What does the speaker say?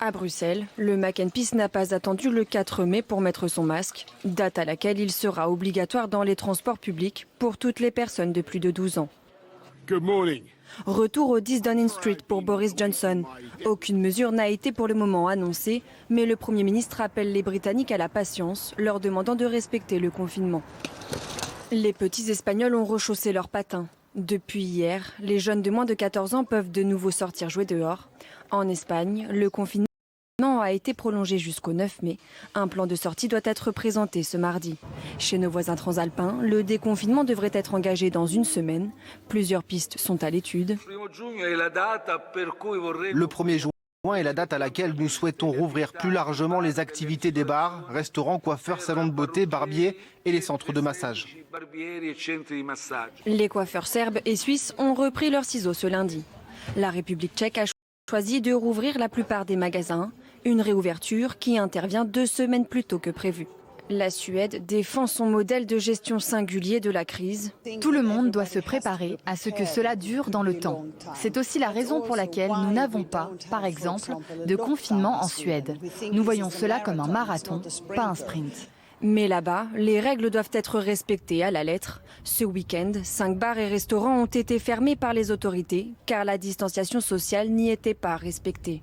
À Bruxelles, le Mac and Peace n'a pas attendu le 4 mai pour mettre son masque, date à laquelle il sera obligatoire dans les transports publics pour toutes les personnes de plus de 12 ans. Retour au 10 Downing Street pour Boris Johnson. Aucune mesure n'a été pour le moment annoncée, mais le Premier ministre appelle les Britanniques à la patience, leur demandant de respecter le confinement. Les petits Espagnols ont rechaussé leurs patins. Depuis hier, les jeunes de moins de 14 ans peuvent de nouveau sortir jouer dehors. En Espagne, le confinement a été prolongé jusqu'au 9 mai. Un plan de sortie doit être présenté ce mardi. Chez nos voisins transalpins, le déconfinement devrait être engagé dans une semaine. Plusieurs pistes sont à l'étude. Le 1er juin est la date à laquelle nous souhaitons rouvrir plus largement les activités des bars, restaurants, coiffeurs, salons de beauté, barbiers et les centres de massage. Les coiffeurs serbes et suisses ont repris leurs ciseaux ce lundi. La République tchèque a choisi de rouvrir la plupart des magasins, une réouverture qui intervient 2 semaines plus tôt que prévu. La Suède défend son modèle de gestion singulier de la crise. Tout le monde doit se préparer à ce que cela dure dans le temps. C'est aussi la raison pour laquelle nous n'avons pas, par exemple, de confinement en Suède. Nous voyons cela comme un marathon, pas un sprint. Mais là-bas, les règles doivent être respectées à la lettre. Ce week-end, 5 bars et restaurants ont été fermés par les autorités car la distanciation sociale n'y était pas respectée.